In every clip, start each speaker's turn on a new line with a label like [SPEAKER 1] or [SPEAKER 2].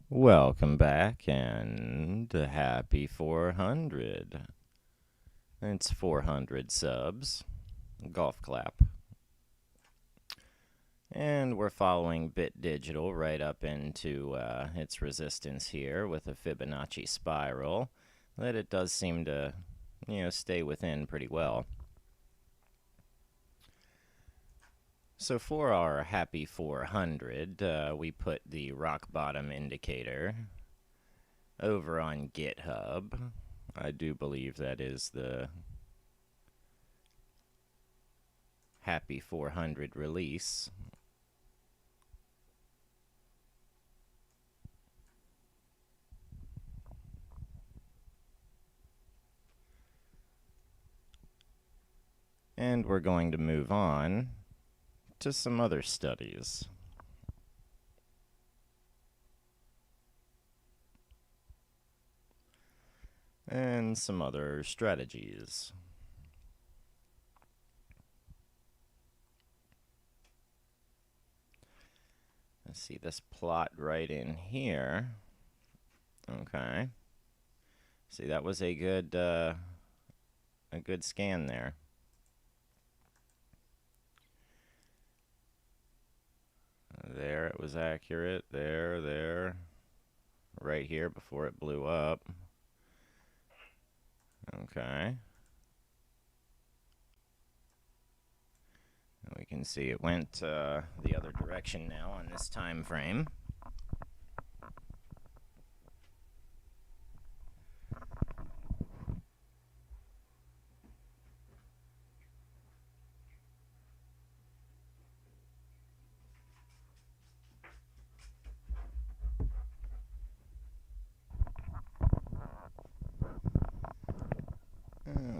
[SPEAKER 1] Welcome back and happy 400. It's 400 subs. Golf clap. And we're following Bit Digital right up into its resistance here with a Fibonacci spiral that it does seem to, stay within pretty well. So for our happy 400, we put the rock bottom indicator over on GitHub. I do believe that is the happy 400 release. And we're going to move on to some other studies. And some other strategies. Let's see this plot right in here. Okay. See, that was a good scan there. There, it was accurate. There. Right here before it blew up. Okay. We can see it went the other direction now on this time frame.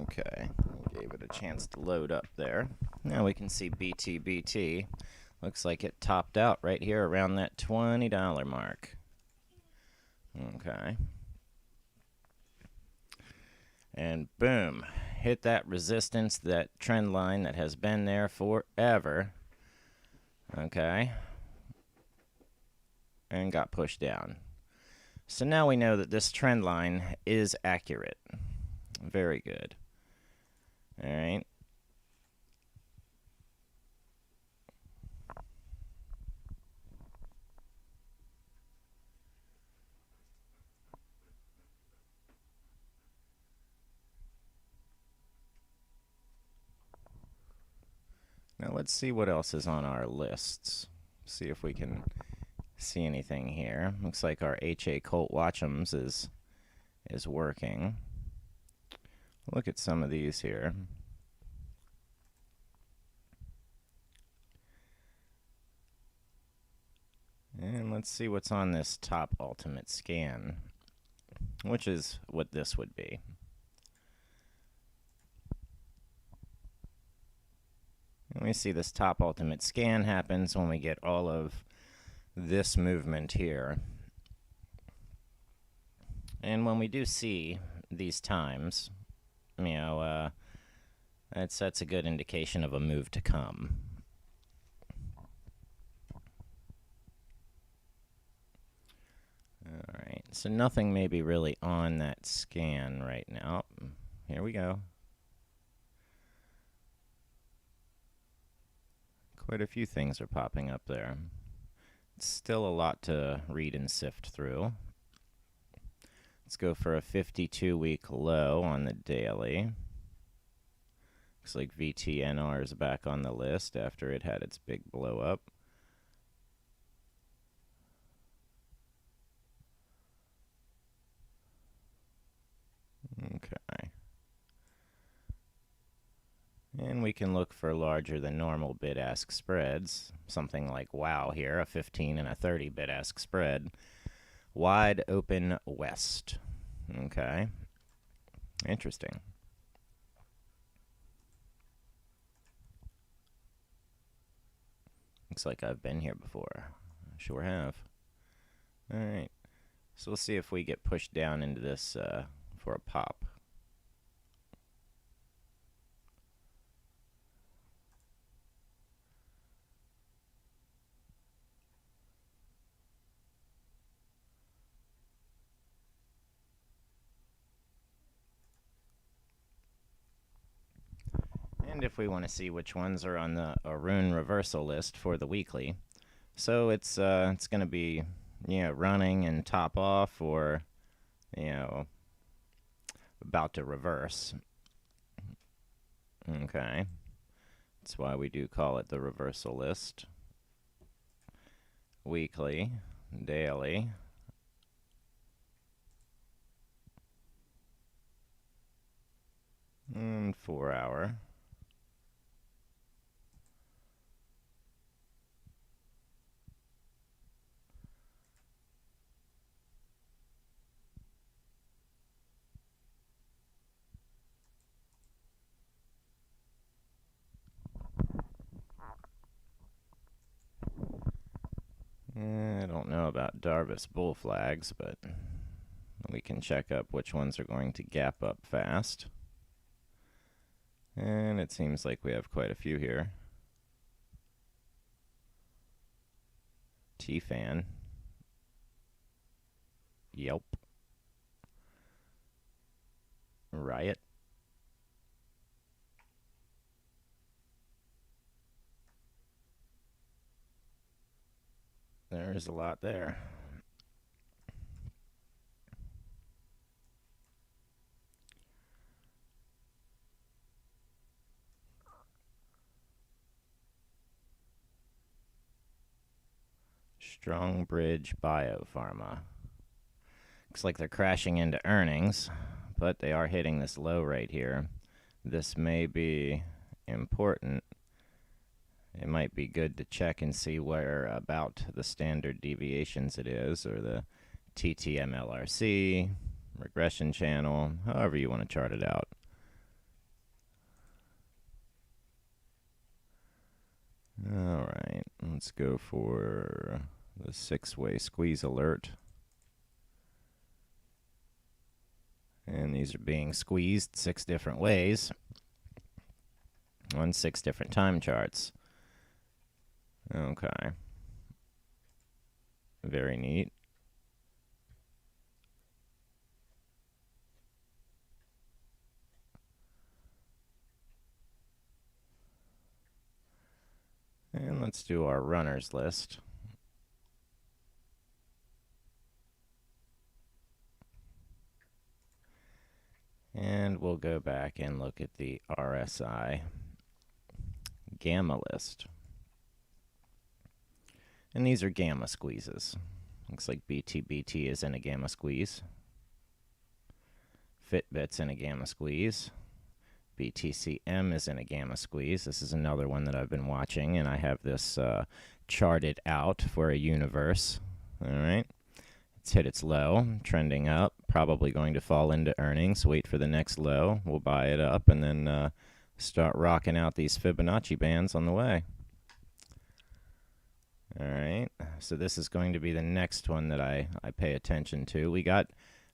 [SPEAKER 1] Okay, gave it a chance to load up there. Now we can see BTBT. Looks like it topped out right here around that $20 mark. Okay. And boom, hit that resistance, that trend line that has been there forever. Okay. And got pushed down. So now we know that this trend line is accurate. Very good. All right. Now let's see what else is on our lists. See if we can see anything here. Looks like our HA Colt Watchums is working. Look at some of these here. And let's see what's on this top ultimate scan, which is what this would be. And we see this top ultimate scan happens when we get all of this movement here. And when we do see these times, that's a good indication of a move to come. Alright, so nothing may be really on that scan right now. Here we go. Quite a few things are popping up there. It's still a lot to read and sift through. Let's go for a 52-week low on the daily. Looks like VTNR is back on the list after it had its big blow up. Okay. And we can look for larger than normal bid-ask spreads. Something like WOW here, a 15 and a 30 bid-ask spread. Wide open west. Okay. Interesting. Looks like I've been here before. I sure have. Alright. So we'll see if we get pushed down into this for a pop. And if we want to see which ones are on the Arun reversal list for the weekly, so it's going to be, running and top off, or, about to reverse. Okay. That's why we do call it the reversal list. Weekly, daily, and 4 hour. I don't know about Darvis bull flags, but we can check up which ones are going to gap up fast. And it seems like we have quite a few here. T-Fan. Yelp. Riot. There's a lot there. Strongbridge Biopharma. Looks like they're crashing into earnings, but they are hitting this low right here. This may be important. It might be good to check and see where about the standard deviations it is, or the TTMLRC, regression channel, however you want to chart it out. All right, let's go for the 6-way squeeze alert. And these are being squeezed 6 different ways on 6 different time charts. Okay. Very neat. And let's do our runners list. And we'll go back and look at the RSI gamma list. And these are gamma squeezes. Looks like BTBT is in a gamma squeeze. Fitbit's in a gamma squeeze. BTCM is in a gamma squeeze. This is another one that I've been watching, and I have this charted out for a universe. All right. It's hit its low, trending up, probably going to fall into earnings. Wait for the next low. We'll buy it up and then start rocking out these Fibonacci bands on the way. All right, so this is going to be the next one that I pay attention to. We got,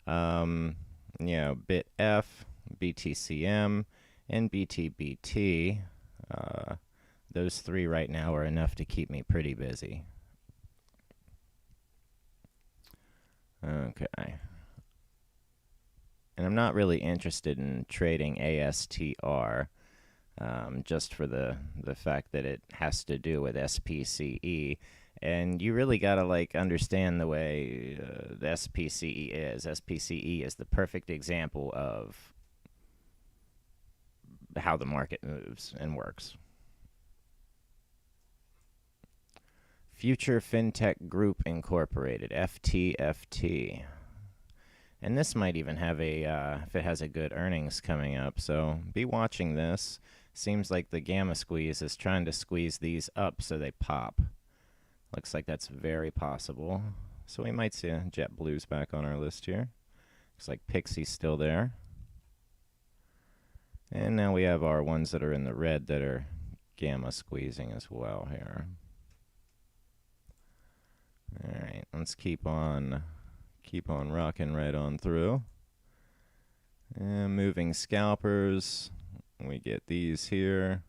[SPEAKER 1] BIT F, BTCM, and BTBT. Those 3 right now are enough to keep me pretty busy. Okay. And I'm not really interested in trading ASTR, just for the fact that it has to do with SPCE. And you really got to understand the way the SPCE is. SPCE is the perfect example of how the market moves and works. Future FinTech Group Incorporated, FTFT. And this might even have if it has a good earnings coming up. So be watching this. Seems like the gamma squeeze is trying to squeeze these up so they pop. Looks like that's very possible. So we might see JetBlue's back on our list here. Looks like Pixie's still there. And now we have our ones that are in the red that are gamma squeezing as well here. All right, let's keep on rocking right on through. And moving scalpers, we get these here.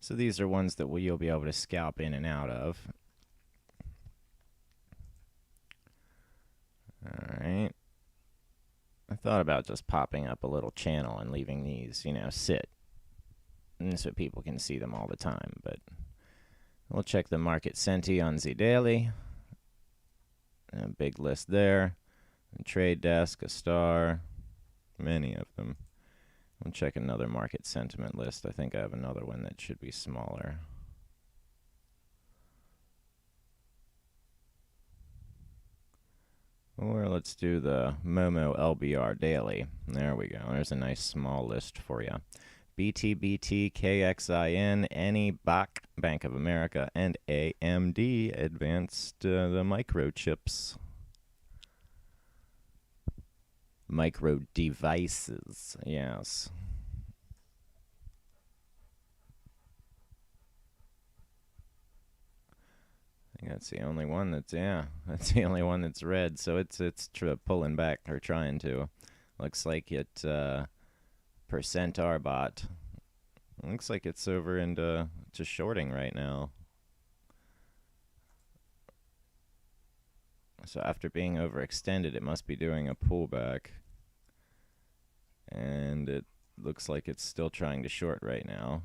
[SPEAKER 1] So these are ones that you'll be able to scalp in and out of. All right. I thought about just popping up a little channel and leaving these, sit. and so people can see them all the time. But we'll check the market senti on the daily. A big list there. A trade desk, a star, many of them. We'll check another market sentiment list. I think I have another one that should be smaller. Or let's do the Momo LBR daily. There we go. There's a nice small list for you. BTBT, KXIN, NE, BAC, Bank of America, and AMD advanced the microchips. Micro devices, yes. I think that's the only one that's, that's the only one that's red. So it's pulling back, or trying to. Looks like it, percent RBOT. Looks like it's over into shorting right now. So after being overextended, it must be doing a pullback. And it looks like it's still trying to short right now.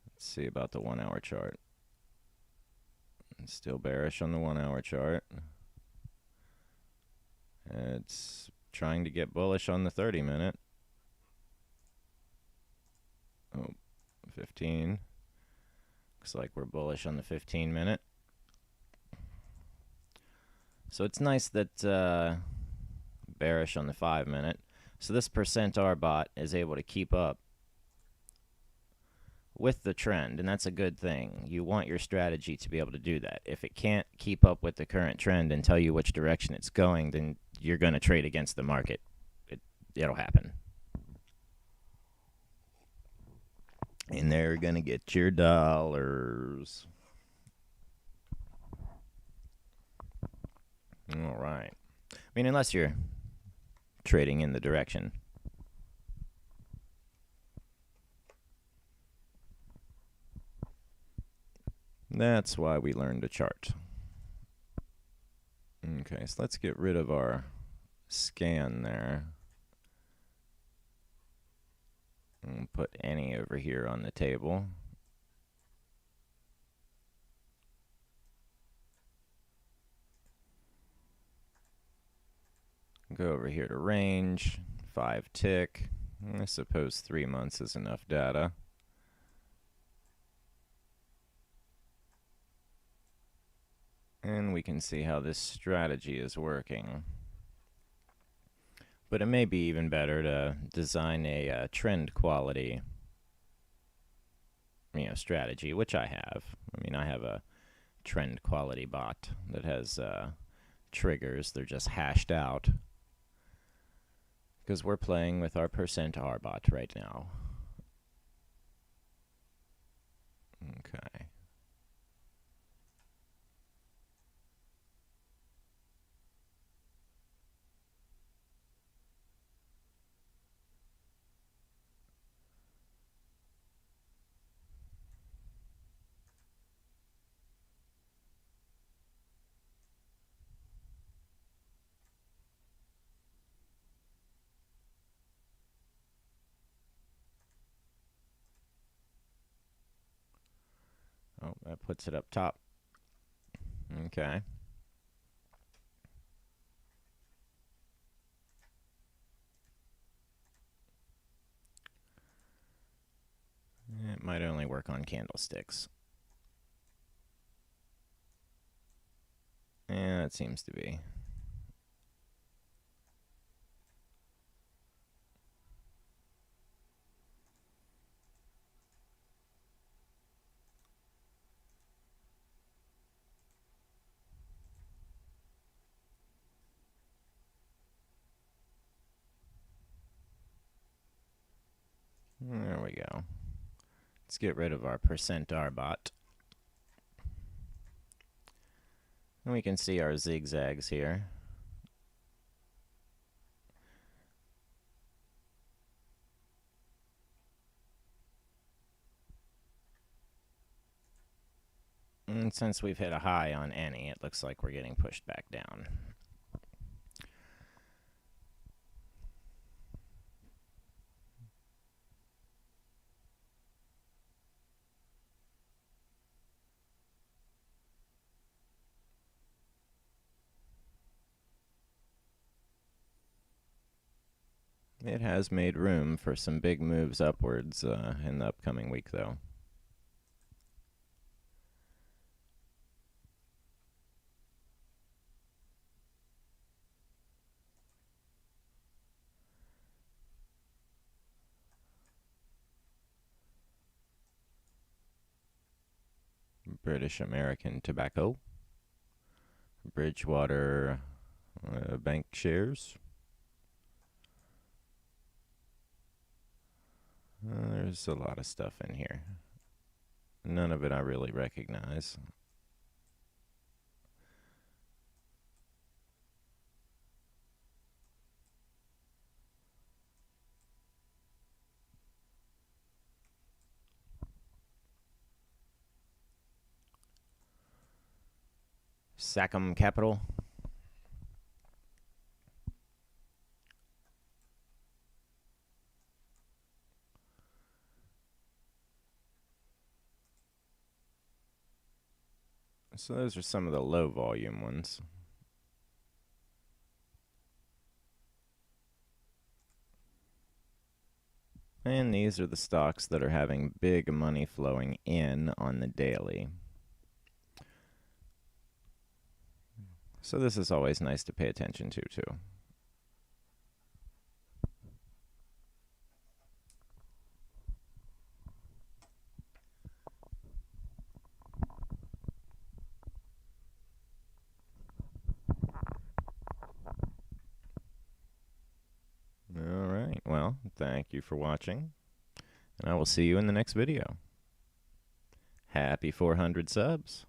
[SPEAKER 1] Let's see about the 1 hour chart. It's still bearish on the 1 hour chart. It's trying to get bullish on the 30 minute. Oh, 15. Looks like we're bullish on the 15 minute. So it's nice that bearish on the 5 minute. So this percent RBOT is able to keep up with the trend, and that's a good thing. You want your strategy to be able to do that. If it can't keep up with the current trend and tell you which direction it's going, then you're going to trade against the market. It'll happen. And they're going to get your dollars. All right. I mean, unless you're trading in the direction. That's why we learned to chart. Okay, so let's get rid of our scan there. And put any over here on the table. Go over here to range, 5 tick. I suppose 3 months is enough data. And we can see how this strategy is working. But it may be even better to design a trend quality, strategy, which I have. I mean, I have a trend quality bot that has triggers. They're just hashed out because we're playing with our percent RBOT right now. Okay. Oh, that puts it up top. Okay. It might only work on candlesticks. Yeah, it seems to be. There we go. Let's get rid of our percent RBOT. And we can see our zigzags here. And since we've hit a high on any, it looks like we're getting pushed back down. It has made room for some big moves upwards in the upcoming week, though. British American Tobacco, Bridgewater Bank shares. There's a lot of stuff in here. None of it I really recognize. Sachem Capital. So those are some of the low volume ones. And these are the stocks that are having big money flowing in on the daily. So this is always nice to pay attention to, too. All right. Well, thank you for watching, and I will see you in the next video. Happy 400 subs.